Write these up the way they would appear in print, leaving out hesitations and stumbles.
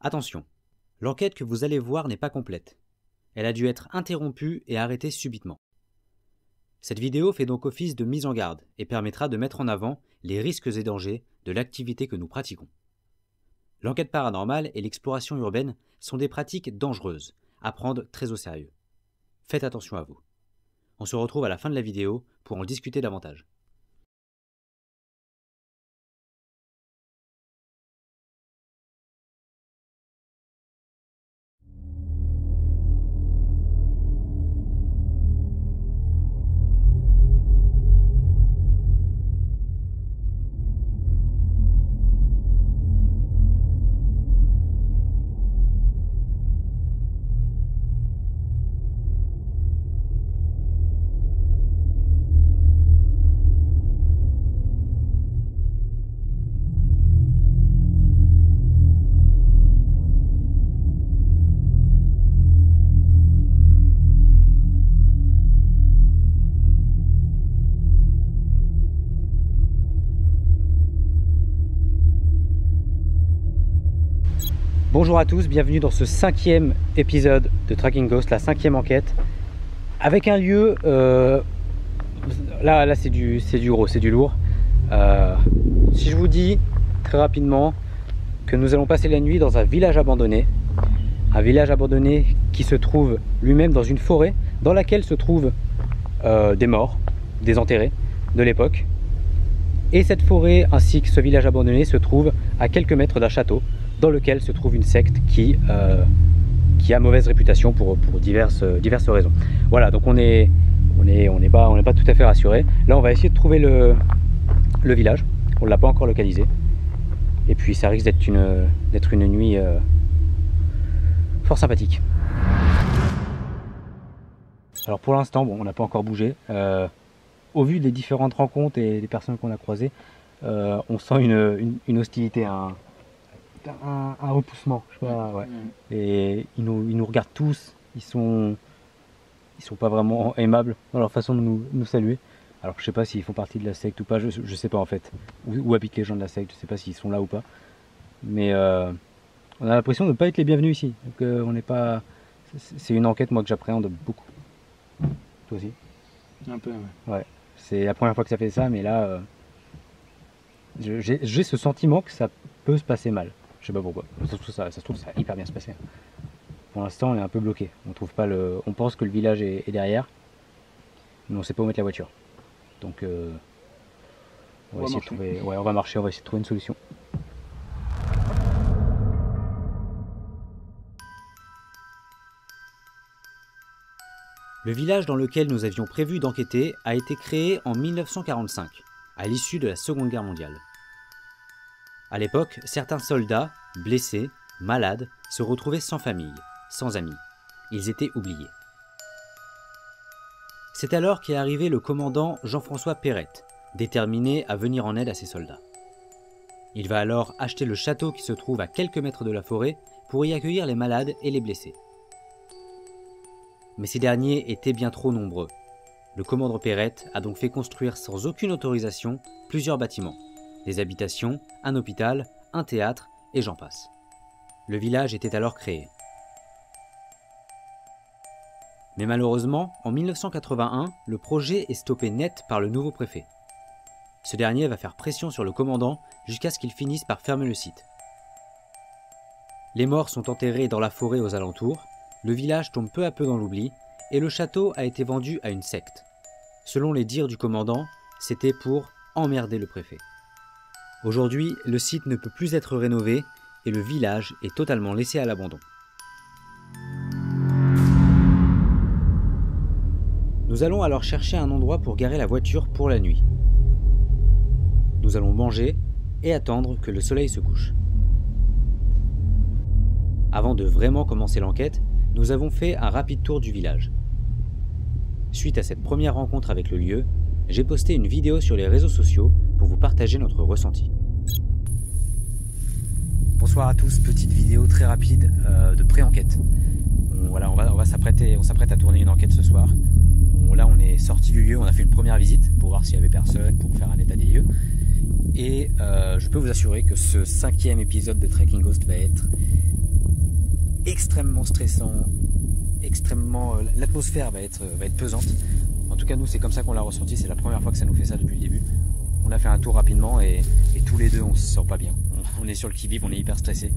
Attention, l'enquête que vous allez voir n'est pas complète. Elle a dû être interrompue et arrêtée subitement. Cette vidéo fait donc office de mise en garde et permettra de mettre en avant les risques et dangers de l'activité que nous pratiquons. L'enquête paranormale et l'exploration urbaine sont des pratiques dangereuses, à prendre très au sérieux. Faites attention à vous. On se retrouve à la fin de la vidéo pour en discuter davantage. Bonjour à tous, bienvenue dans ce 5e épisode de Tracking Ghost, la 5e enquête, avec un lieu, là c'est du gros, c'est du lourd. Si je vous dis très rapidement que nous allons passer la nuit dans un village abandonné qui se trouve lui-même dans une forêt dans laquelle se trouvent des morts, des enterrés de l'époque. Et cette forêt ainsi que ce village abandonné se trouve à quelques mètres d'un château dans lequel se trouve une secte qui a mauvaise réputation pour diverses raisons. Voilà, donc on n'est pas tout à fait rassuré. Là on va essayer de trouver le village, on ne l'a pas encore localisé. Et puis ça risque d'être une nuit fort sympathique. Alors pour l'instant, bon, on n'a pas encore bougé. Au vu des différentes rencontres et des personnes qu'on a croisées, on sent une hostilité, un repoussement, je sais pas, ouais. Et ils nous regardent tous, ils sont pas vraiment aimables dans leur façon de nous saluer. Alors je sais pas s'ils font partie de la secte ou pas, je sais pas en fait, où habitent les gens de la secte, je sais pas s'ils sont là ou pas. Mais on a l'impression de ne pas être les bienvenus ici, donc on n'est pas... C'est une enquête moi que j'appréhende beaucoup. Toi aussi? Un peu, ouais. Ouais, c'est la première fois que ça fait ça, mais là j'ai ce sentiment que ça peut se passer mal. Je sais pas pourquoi. Ça se trouve ça va hyper bien se passer. Pour l'instant on est un peu bloqué. On trouve pas le. On pense que le village est derrière, mais on sait pas où mettre la voiture. Donc on va essayer de trouver. Ouais, on va marcher, on va essayer de trouver une solution. Le village dans lequel nous avions prévu d'enquêter a été créé en 1945, à l'issue de la Seconde Guerre mondiale. À l'époque, certains soldats, blessés, malades, se retrouvaient sans famille, sans amis. Ils étaient oubliés. C'est alors qu'est arrivé le commandant Jean-François Perrette, déterminé à venir en aide à ces soldats. Il va alors acheter le château qui se trouve à quelques mètres de la forêt pour y accueillir les malades et les blessés. Mais ces derniers étaient bien trop nombreux. Le commandant Perrette a donc fait construire sans aucune autorisation plusieurs bâtiments. Des habitations, un hôpital, un théâtre, et j'en passe. Le village était alors créé. Mais malheureusement, en 1981, le projet est stoppé net par le nouveau préfet. Ce dernier va faire pression sur le commandant jusqu'à ce qu'il finisse par fermer le site. Les morts sont enterrés dans la forêt aux alentours, le village tombe peu à peu dans l'oubli, et le château a été vendu à une secte. Selon les dires du commandant, c'était pour emmerder le préfet. Aujourd'hui, le site ne peut plus être rénové et le village est totalement laissé à l'abandon. Nous allons alors chercher un endroit pour garer la voiture pour la nuit. Nous allons manger et attendre que le soleil se couche. Avant de vraiment commencer l'enquête, nous avons fait un rapide tour du village. Suite à cette première rencontre avec le lieu, j'ai posté une vidéo sur les réseaux sociaux pour vous partager notre ressenti. Bonsoir à tous, petite vidéo très rapide de pré-enquête. Voilà, on s'apprête à tourner une enquête ce soir. Là on est sorti du lieu, on a fait une première visite pour voir s'il y avait personne, pour faire un état des lieux. Et je peux vous assurer que ce 5e épisode de Tracking Ghost va être extrêmement stressant, extrêmement... l'atmosphère va être pesante. En tout cas, nous, c'est comme ça qu'on l'a ressenti. C'est la première fois que ça nous fait ça depuis le début. On a fait un tour rapidement et tous les deux, on se sent pas bien. On est sur le qui-vive, on est hyper stressé.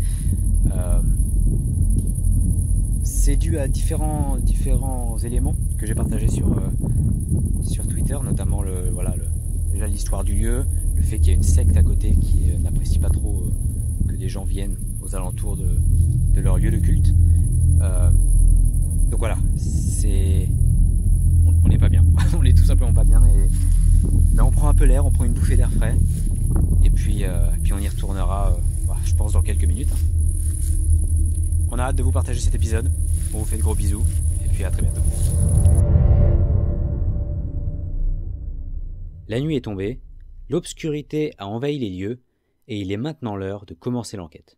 C'est dû à différents éléments que j'ai partagés sur Twitter, notamment déjà l'histoire du lieu, le fait qu'il y a une secte à côté qui n'apprécie pas trop que des gens viennent aux alentours de leur lieu de culte. Donc voilà, on n'est pas bien, on est tout simplement pas bien. Et là, on prend un peu l'air, on prend une bouffée d'air frais, et puis on y retournera, je pense, dans quelques minutes. On a hâte de vous partager cet épisode. On vous fait de gros bisous et puis à très bientôt. La nuit est tombée, l'obscurité a envahi les lieux et il est maintenant l'heure de commencer l'enquête.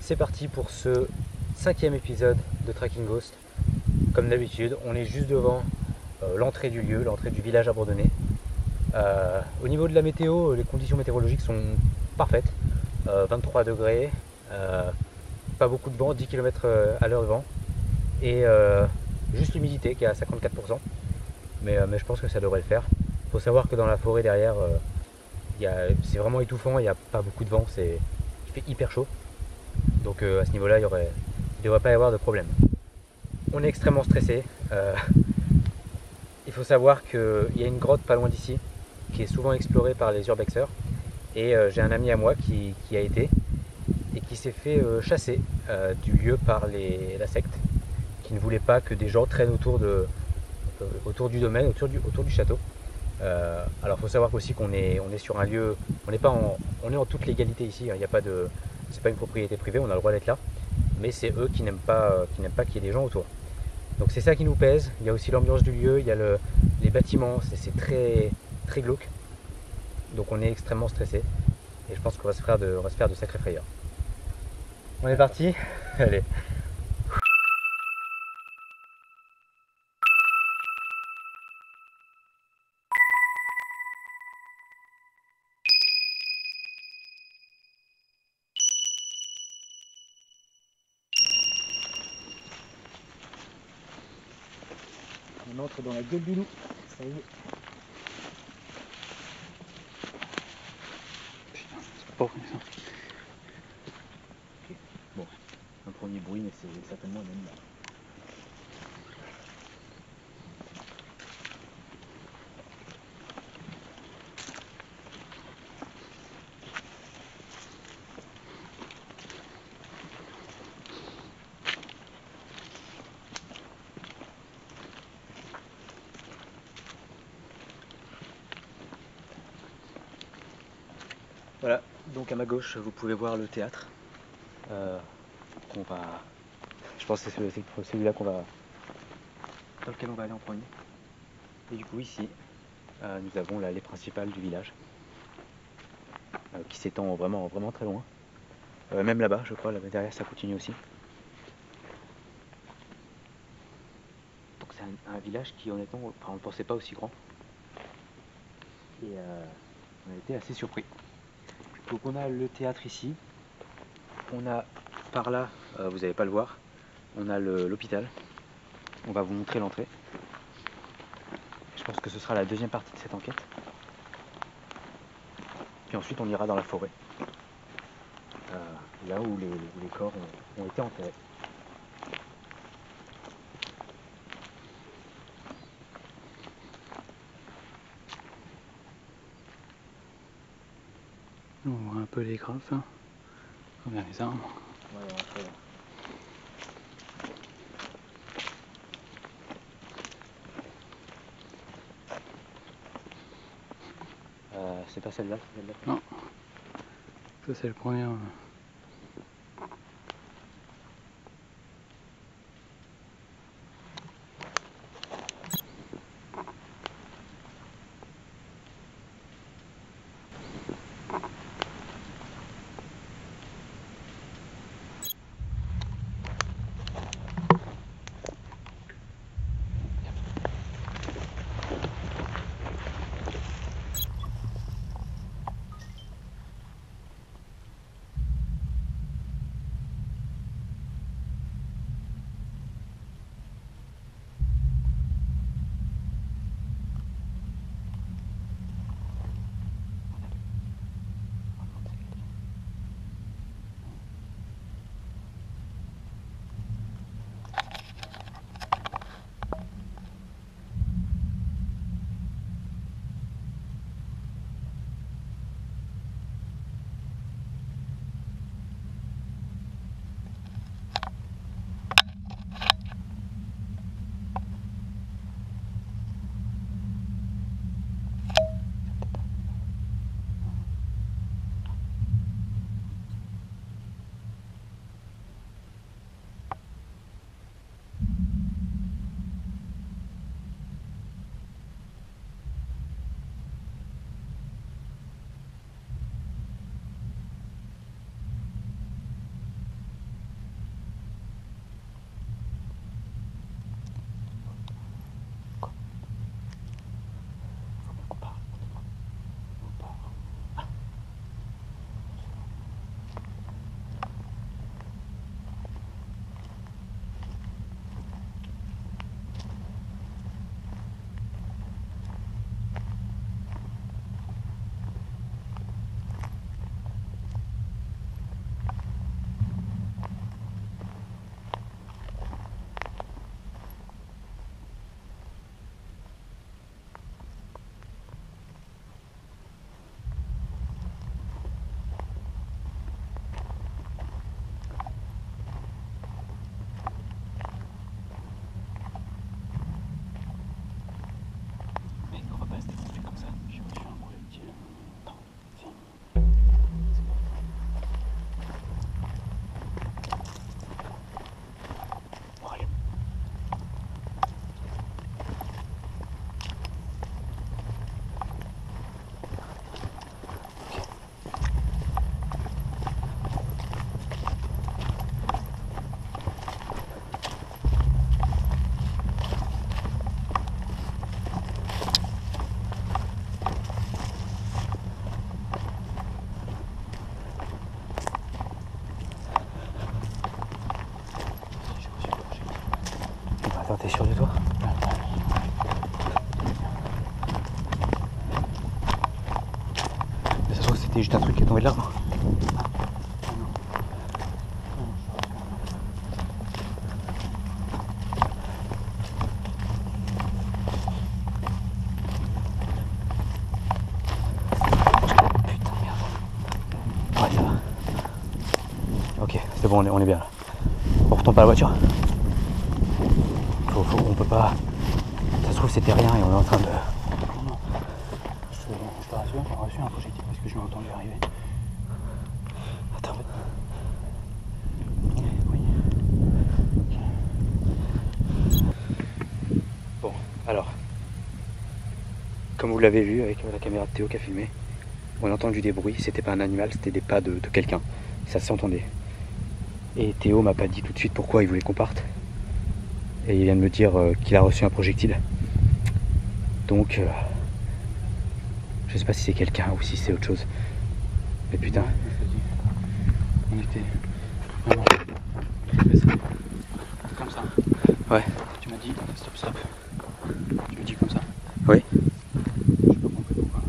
C'est parti pour ce 5e épisode de Tracking Ghost. Comme d'habitude, on est juste devant l'entrée du lieu, l'entrée du village abandonné. Au niveau de la météo, les conditions météorologiques sont parfaites. 23 degrés, pas beaucoup de vent, 10 km à l'heure de vent, et juste l'humidité qui est à 54%, mais je pense que ça devrait le faire. Il faut savoir que dans la forêt derrière, c'est vraiment étouffant, il n'y a pas beaucoup de vent, il fait hyper chaud, donc à ce niveau-là, il ne devrait pas y avoir de problème. On est extrêmement stressé. Il faut savoir qu'il y a une grotte pas loin d'ici, qui est souvent explorée par les urbexeurs, et j'ai un ami à moi qui a été, et qui s'est fait chasser du lieu par la secte, qui ne voulait pas que des gens traînent autour du domaine, autour du château. Alors il faut savoir aussi qu'on est sur un lieu, on est en toute légalité ici, hein, c'est pas une propriété privée, on a le droit d'être là, mais c'est eux qui n'aiment pas qu'il y ait des gens autour. Donc c'est ça qui nous pèse. Il y a aussi l'ambiance du lieu, il y a les bâtiments, c'est très, très glauque, donc on est extrêmement stressé, et je pense qu'on va se faire de sacrés frayeurs. On est parti. Allez. On entre dans la gueule du loup. Ça y est. Putain, c'est pas vrai ça. Okay. Bon, un premier bruit, mais c'est certainement un animal. Voilà, donc à ma gauche, vous pouvez voir le théâtre. Je pense que c'est celui-là dans lequel on va aller en premier. Et du coup ici, nous avons l'allée principale du village, qui s'étend vraiment, vraiment très loin. Même là-bas, je crois, là-bas derrière, ça continue aussi. Donc c'est un village qui, honnêtement, on ne pensait pas aussi grand. Et on a été assez surpris. Donc on a le théâtre ici, on a par là, vous n'allez pas le voir, on a l'hôpital. On va vous montrer l'entrée. Je pense que ce sera la deuxième partie de cette enquête. Puis ensuite on ira dans la forêt, là où les corps ont été enterrés. On voit un peu les graphes, hein. Regarde les arbres. Ouais, très bien. C'est pas celle-là, Non, ça c'est le premier. T'es sûr de toi? Mais ça se trouve c'était juste un truc qui est tombé de l'arbre. Putain merde. Ouais ça va. Ok, c'est bon, on est bien là. On retourne pas à la voiture. On peut pas. Ça se trouve c'était rien et on est en train de. Non. Je te rassure, j'ai reçu un projectile parce que je l'ai entendu arriver. Attends. Oui. Bon, alors. Comme vous l'avez vu avec la caméra de Théo qui a filmé, on a entendu des bruits, c'était pas un animal, c'était des pas de quelqu'un. Ça s'entendait. Et Théo m'a pas dit tout de suite pourquoi il voulait qu'on parte. Et il vient de me dire qu'il a reçu un projectile. Donc, je sais pas si c'est quelqu'un ou si c'est autre chose. Mais putain. On était vraiment comme ça. Ouais. Tu m'as dit stop stop. Tu me dis comme ça. Oui. Je peux pas compris pourquoi.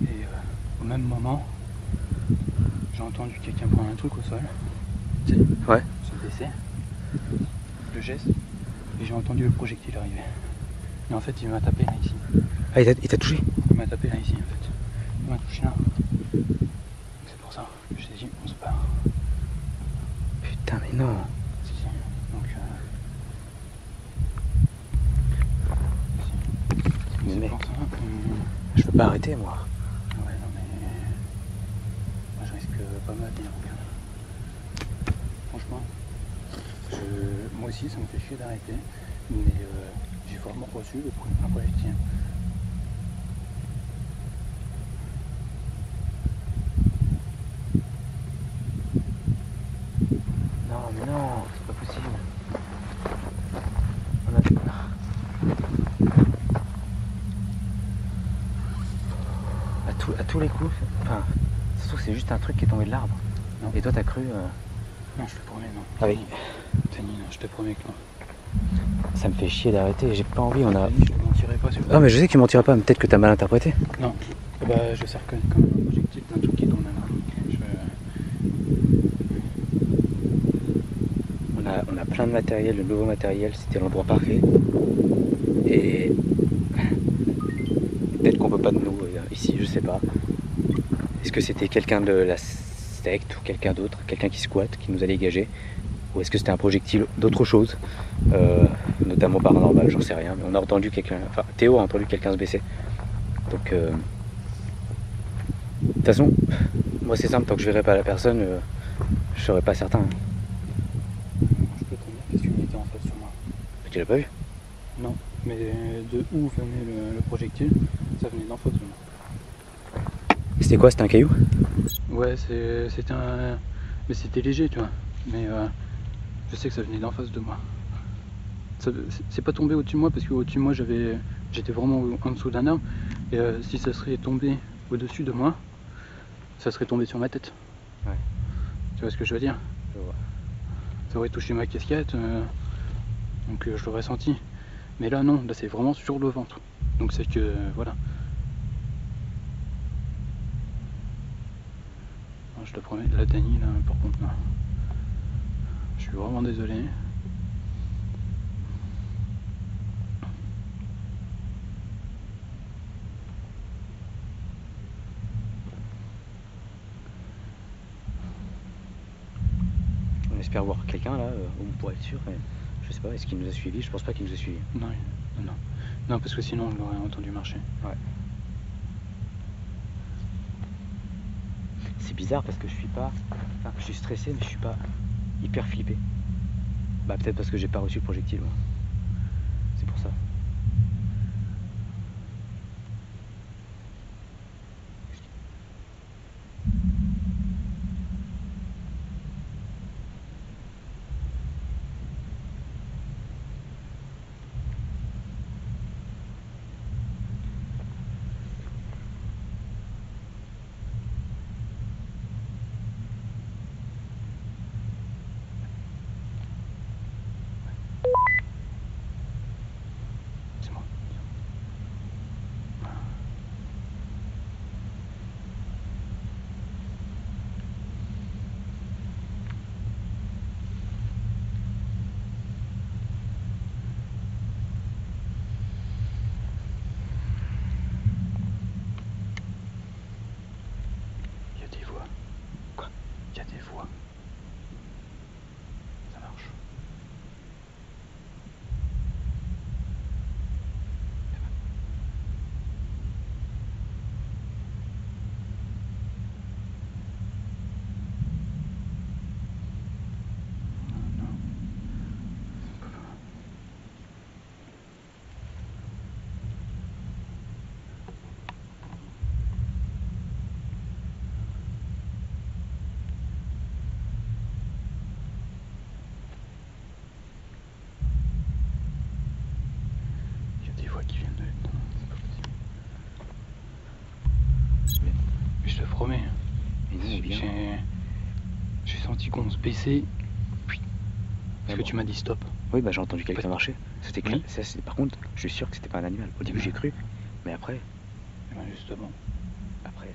Et au même moment, j'ai entendu quelqu'un prendre un truc au sol. Tu sais, Ouais. se baisser. Le geste. Et j'ai entendu le projectile arriver. Et en fait, il m'a tapé là ici. Ah, il t'a touché? Il m'a tapé là ici en fait. Il m'a touché là. C'est pour ça que je t'ai dit on se part. Putain, mais non. Si, si. Donc Mais c'est mec, pour ça je peux pas arrêter moi. ouais non mais moi je risque pas mal donc franchement moi aussi ça me fait chier d'arrêter mais j'ai vraiment reçu un projectile. Non, mais non, c'est pas possible. À tous les coups, enfin, ça se trouve c'est juste un truc qui est tombé de l'arbre. Non. Et toi t'as cru. Non je te promets non. Avec. Tani, non, je te promets que non. Ça me fait chier d'arrêter, j'ai pas envie, on a. Tani, je te mentirai pas sur. Ah, mais je sais que tu mentiras pas, mais peut-être que t'as mal interprété. Non. Bah je sers quand même un projectile d'un truc qui tombe là. On a plein de matériel, de nouveau matériel, c'était l'endroit parfait. Et. Peut-être qu'on peut pas de nous ici, je sais pas. Est-ce que c'était quelqu'un de la secte ou quelqu'un d'autre, quelqu'un qui squatte, qui nous a dégagé? Ou est-ce que c'était un projectile d'autre chose, notamment paranormal, j'en sais rien. Mais on a entendu quelqu'un, enfin Théo a entendu quelqu'un se baisser. Donc, de toute façon, moi c'est simple, tant que je verrai pas la personne, je serai pas certain. Je peux te dire qu'est-ce qu'il était en face sur moi. Tu l'as pas vu? Non, mais de où venait le projectile, ça venait d'en face de moi. C'était quoi? C'était un caillou? Ouais, c'était un. Mais c'était léger, tu vois. Mais je sais que ça venait d'en face de moi. C'est pas tombé au-dessus de moi parce qu'au-dessus de moi j'étais vraiment en dessous d'un arbre. Et si ça serait tombé au-dessus de moi, ça serait tombé sur ma tête. Ouais. Tu vois ce que je veux dire? Je vois. Ça aurait touché ma casquette, donc je l'aurais senti. Mais là non, là c'est vraiment sur le ventre. Donc c'est que voilà. Non, je te promets, la Dani là par contre non. Je suis vraiment désolé. On espère voir quelqu'un là, pour être sûr. Mais je sais pas, est-ce qu'il nous a suivis? Je pense pas qu'il nous a suivis. Non, non. Non, parce que sinon on l'aurait entendu marcher. Ouais. C'est bizarre parce que je suis pas. Enfin, je suis stressé, mais je suis pas hyper flippé. Bah, peut-être parce que j'ai pas reçu le projectile, moi. C'est pour ça. bien. Mais je te promets. Mais nous, on vient. J'ai senti qu'on se baissait. Puis, parce que bon. tu m'as dit stop. Oui, bah j'ai entendu quelqu'un marcher. C'était clair. Oui. Par contre, je suis sûr que c'était pas un animal. Au début, j'ai cru. Mais après, Et ben justement, après,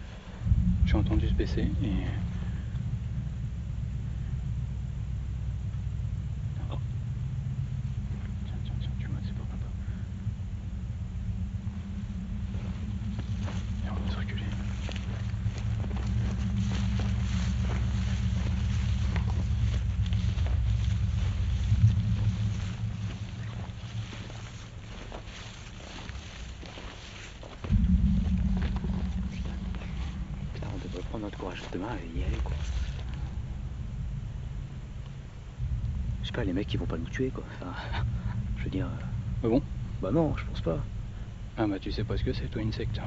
j'ai entendu se baisser et. Oh. Tiens, tu vois, c'est pour papa. Et on va se reculer. putain, on devrait prendre notre courage demain et y aller, quoi. Je sais pas, les mecs, ils vont pas nous tuer, quoi. Enfin, je veux dire. Ah bon? Bah non, je pense pas. Ah bah tu sais pas ce que c'est, toi, insecte.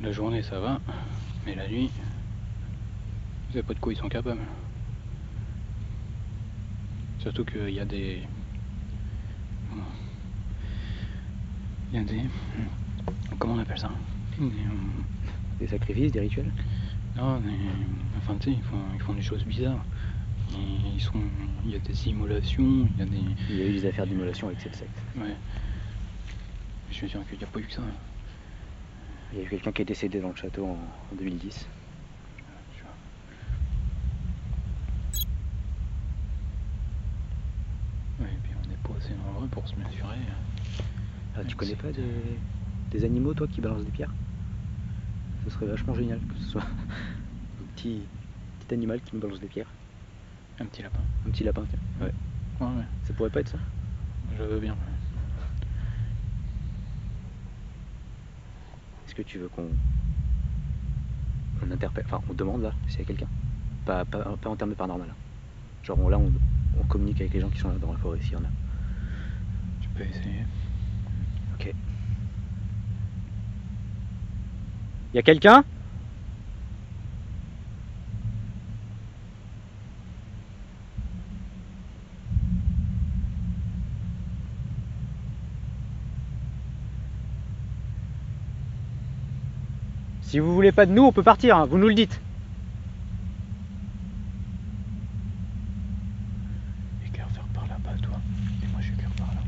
La journée ça va, mais la nuit, je sais pas de quoi ils sont capables. Surtout qu'il y a des. Il y a des. Comment on appelle ça? Des sacrifices, des rituels. Non, enfin tu sais, ils font des choses bizarres. Et il y a des immolations, il y a des. Il y a eu des affaires d'immolation avec cette secte. Ouais. Je veux dire qu'il n'y a pas eu que ça. Il y a eu quelqu'un qui est décédé dans le château en 2010. Tu vois. Ouais, et puis on n'est pas assez nombreux pour se mesurer. Ah, tu connais pas des animaux, toi, qui balancent des pierres? Ce serait vachement génial que ce soit un petit animal qui nous balance des pierres. Un petit lapin. Un petit lapin, tiens. Ouais. Ouais. Ça pourrait pas être ça? Je veux bien. Est-ce que tu veux qu'on interpelle, enfin on demande là s'il y a quelqu'un? Pas en termes de paranormal. Genre on communique avec les gens qui sont là dans la forêt s'il y en a. Tu peux essayer. Ok. Y a quelqu'un? Si vous voulez pas de nous, on peut partir, hein, vous nous le dites. Éclaire vers par là-bas, toi. Et moi j'éclaire par là.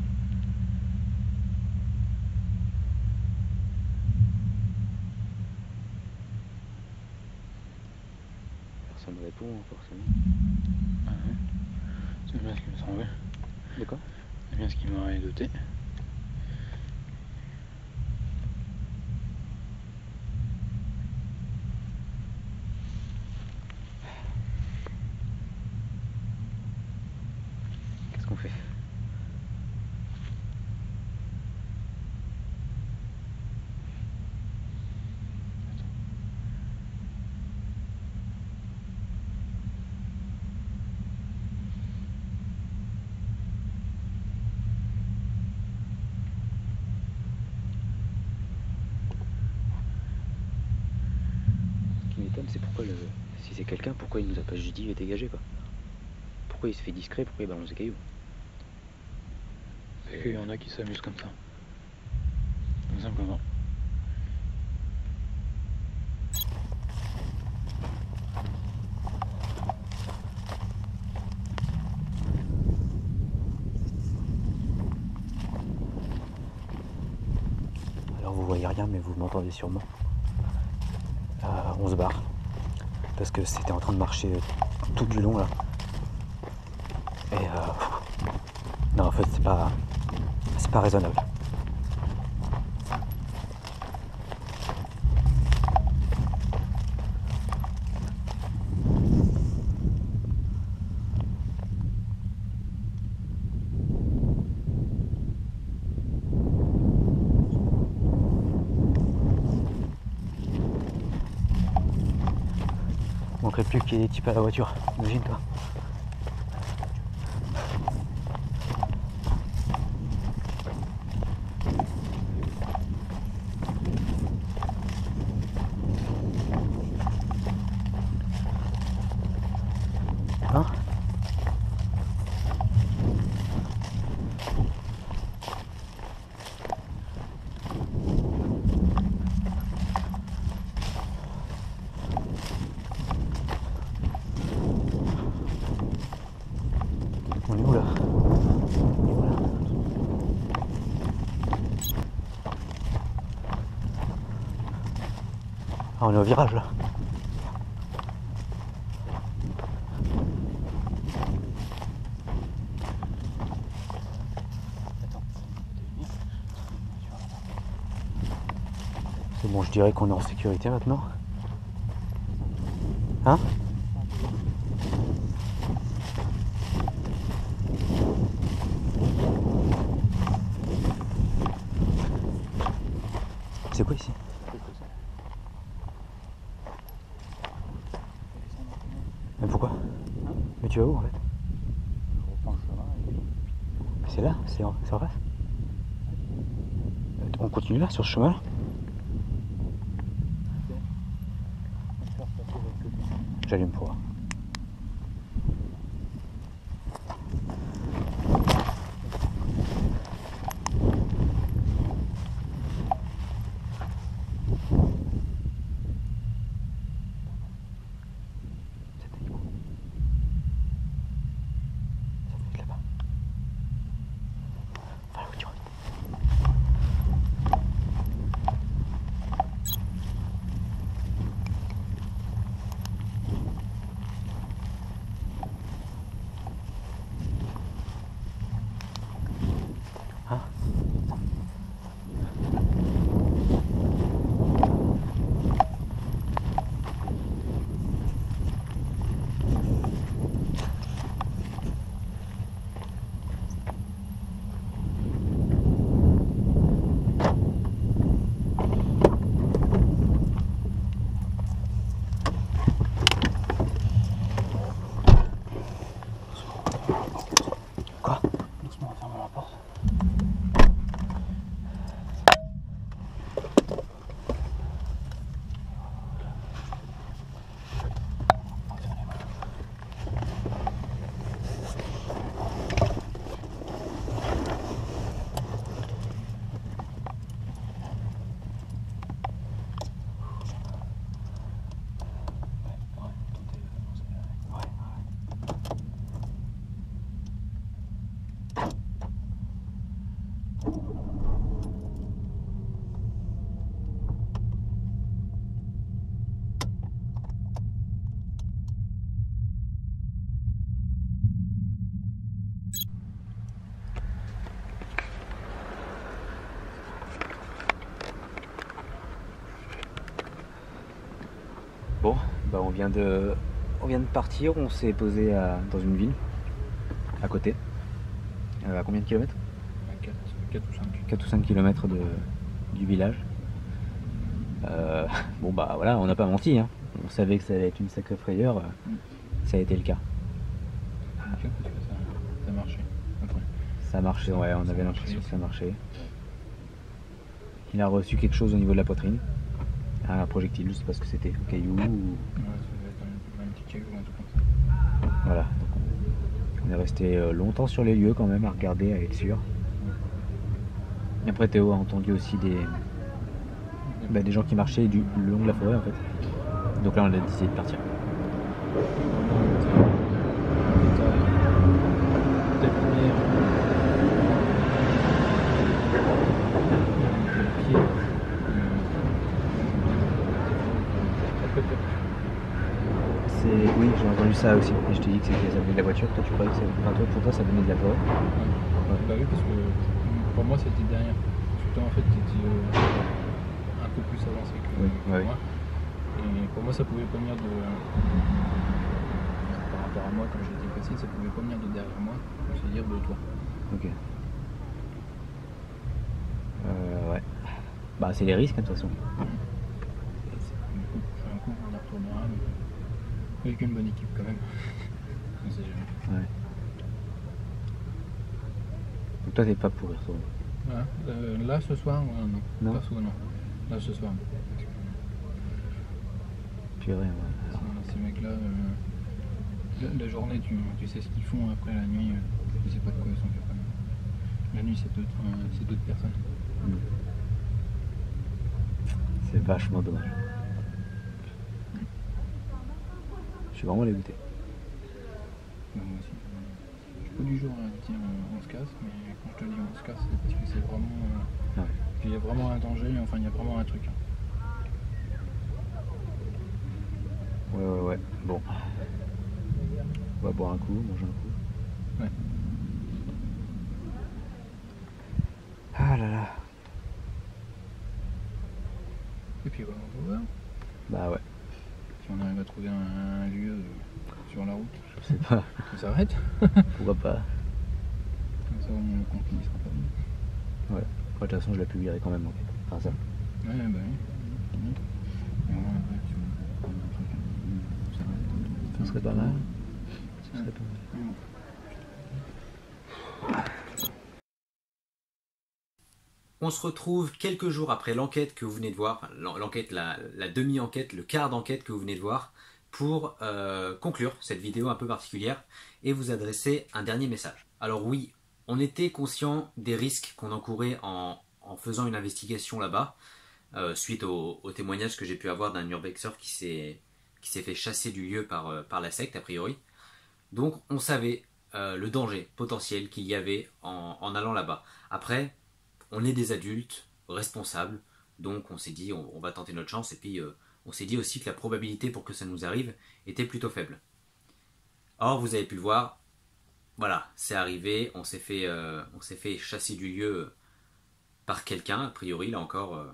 Personne ne répond, forcément. Ah ouais. C'est bien ce qu'il me semblait. De quoi? C'est bien ce qu'il m'aurait doté. Qu'est-ce qu'on fait? Ce qui m'étonne, c'est pourquoi si c'est quelqu'un, pourquoi il nous a pas juste dit dégagez, quoi. Pourquoi il se fait discret, pourquoi il balance des cailloux? Parce qu'il y en a qui s'amusent comme ça. Tout simplement. Alors vous voyez rien, mais vous m'entendez sûrement. On se barre. Parce que c'était en train de marcher tout du long là. Et non, en fait c'est pas raisonnable. Il manquerait plus qu'il y ait des types à la voiture, imagine-toi. Hein? Ah, on est au virage là. C'est bon, je dirais qu'on est en sécurité maintenant. Hein? C'est quoi ici? Mais pourquoi? Mais tu vas où en fait? Je reprends le chemin et puis... C'est là? C'est en face? On continue là, sur ce chemin là? J'allume pour voir. Bon, bah on vient de partir, on s'est posé dans une ville, à côté. À combien de kilomètres? 4 ou 5. 4 ou 5 kilomètres du village. Bon bah voilà, on n'a pas menti, hein. On savait que ça allait être une sacrée frayeur, ça a été le cas. Parce que ça marchait. Après. Ça marchait, ouais, on avait l'impression que ça marchait. Il a reçu quelque chose au niveau de la poitrine. Un projectile, je sais pas ce que c'était, un caillou ou... Ouais, ça devait être un petit caillou, un truc comme ça. Voilà, donc on est resté longtemps sur les lieux quand même, à regarder, à être sûr. Et après Théo a entendu aussi des gens qui marchaient le long de la forêt en fait. Donc là on a décidé de partir. Oui, j'ai entendu ça aussi. Et je t'ai dit que ça venait de la voiture. Toi, tu croyais que pour toi, ça venait de la forêt? Ouais. Bah oui, parce que pour moi, c'était derrière. Parce que toi, en fait, tu étais un peu plus avancé que moi. Et pour moi, ça pouvait pas venir de. Par rapport à moi, quand j'étais précis, ça pouvait pas venir de derrière moi, c'est-à-dire de toi. Ok. Ouais. Bah, c'est les risques, hein, de toute façon. Un coup, on y retournera. Avec une bonne équipe quand même. On sait jamais. Ouais. Donc toi t'es pas pour y retourner? Ouais. Là ce soir, non. Perso, non. Là ce soir. Purée, ouais. Ces mecs-là, la journée tu sais ce qu'ils font, après la nuit, tu sais pas de quoi ils sont capables. La nuit c'est d'autres personnes. C'est vachement dommage. Je suis vraiment dégoûté. Moi aussi. Je suis pas du genre à dire on se casse, mais quand je te dis on se casse, c'est parce que c'est vraiment. Il y a vraiment un danger, enfin il y a vraiment un truc. va boire un coup, manger un coup. Ouais. Ah là là. Et puis voilà, on va voir Bah ouais, si on arrive à trouver un lieu sur la route. je sais pas, On s'arrête. pourquoi pas. Comme ça, le contenu sera pas bon. Ouais, après, de toute façon je la publierai quand même, l'enquête. Enfin ça. Ouais, bah oui. Et voilà, après, si on prend un truc, on s'arrête. Ce serait pas mal. Ce Ouais. serait pas mal. Ouais. On se retrouve quelques jours après l'enquête que vous venez de voir, l'enquête, la demi-enquête, le quart d'enquête que vous venez de voir, pour conclure cette vidéo un peu particulière et vous adresser un dernier message. Alors oui, on était conscient des risques qu'on encourait en faisant une investigation là-bas, suite au témoignage que j'ai pu avoir d'un urbexeur qui s'est fait chasser du lieu par la secte a priori. Donc on savait le danger potentiel qu'il y avait en allant là-bas. Après, on est des adultes responsables, donc on s'est dit on va tenter notre chance et puis on s'est dit aussi que la probabilité pour que ça nous arrive était plutôt faible. Or vous avez pu le voir, voilà, c'est arrivé, on s'est fait chasser du lieu par quelqu'un, a priori là encore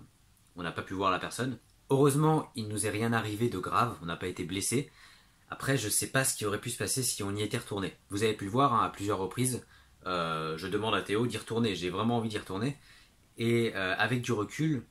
on n'a pas pu voir la personne. Heureusement il ne nous est rien arrivé de grave, on n'a pas été blessé. Après je sais pas ce qui aurait pu se passer si on y était retourné. Vous avez pu le voir à plusieurs reprises. Je demande à Théo d'y retourner, j'ai vraiment envie d'y retourner. Et avec du recul,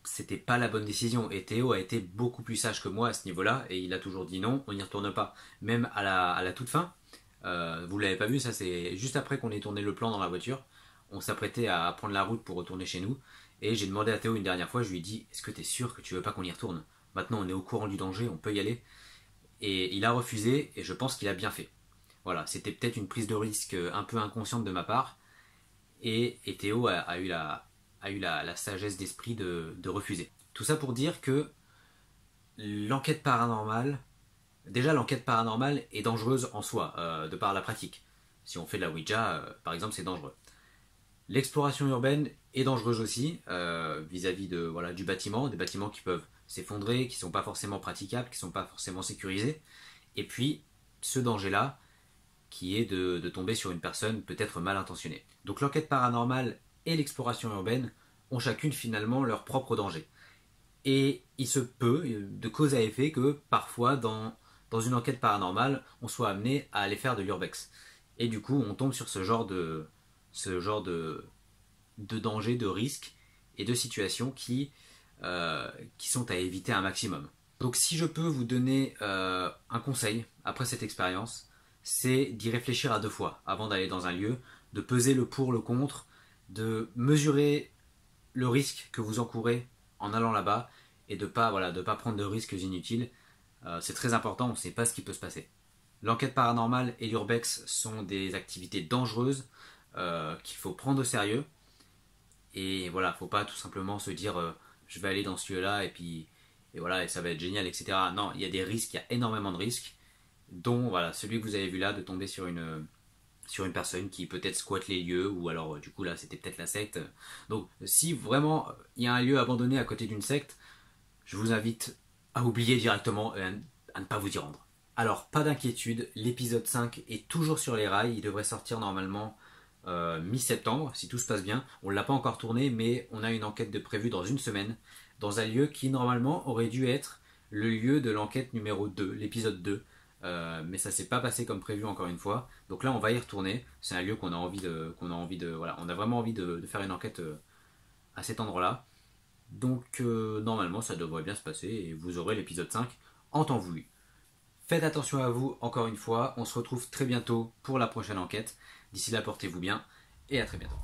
c'était pas la bonne décision. Et Théo a été beaucoup plus sage que moi à ce niveau-là, et il a toujours dit non, on n'y retourne pas. Même à la toute fin, vous l'avez pas vu, ça c'est juste après qu'on ait tourné le plan dans la voiture. On s'apprêtait à prendre la route pour retourner chez nous. Et j'ai demandé à Théo une dernière fois, je lui ai dit, est-ce que t'es sûr que tu veux pas qu'on y retourne? Maintenant on est au courant du danger, on peut y aller. Et il a refusé, et je pense qu'il a bien fait. Voilà, c'était peut-être une prise de risque un peu inconsciente de ma part, et Théo a eu la sagesse d'esprit de refuser. Tout ça pour dire que l'enquête paranormale, déjà l'enquête paranormale est dangereuse en soi, de par la pratique. Si on fait de la Ouija, par exemple, c'est dangereux. L'exploration urbaine est dangereuse aussi, vis-à-vis du bâtiment, des bâtiments qui peuvent s'effondrer, qui ne sont pas forcément praticables, qui ne sont pas forcément sécurisés. Et puis, ce danger-là, qui est de tomber sur une personne peut-être mal intentionnée. Donc l'enquête paranormale et l'exploration urbaine ont chacune finalement leur propre danger. Et il se peut, de cause à effet, que parfois dans une enquête paranormale, on soit amené à aller faire de l'urbex. Et du coup, on tombe sur ce genre de danger, de risque et de situations qui sont à éviter un maximum. Donc si je peux vous donner un conseil après cette expérience, c'est d'y réfléchir à deux fois avant d'aller dans un lieu, de peser le pour, le contre, de mesurer le risque que vous encourez en allant là-bas et de pas prendre de risques inutiles. C'est très important, on ne sait pas ce qui peut se passer. L'enquête paranormale et l'urbex sont des activités dangereuses qu'il faut prendre au sérieux. Et voilà, faut pas tout simplement se dire je vais aller dans ce lieu-là et voilà, et ça va être génial, etc. Non, il y a des risques, il y a énormément de risques, dont voilà, celui que vous avez vu là, de tomber sur une personne qui peut-être squatte les lieux, ou alors du coup là c'était peut-être la secte. Donc si vraiment il y a un lieu abandonné à côté d'une secte, je vous invite à oublier directement et à ne pas vous y rendre. Alors pas d'inquiétude, l'épisode 5 est toujours sur les rails, il devrait sortir normalement mi-septembre si tout se passe bien. On ne l'a pas encore tourné, mais on a une enquête de prévue dans une semaine, dans un lieu qui normalement aurait dû être le lieu de l'enquête numéro 2, l'épisode 2. Mais ça s'est pas passé comme prévu encore une fois. Donc là on va y retourner. C'est un lieu qu'on a envie de voilà, on a vraiment envie de faire une enquête à cet endroit-là. Donc normalement ça devrait bien se passer et vous aurez l'épisode 5 en temps voulu. Faites attention à vous encore une fois. On se retrouve très bientôt pour la prochaine enquête. D'ici là portez-vous bien et à très bientôt.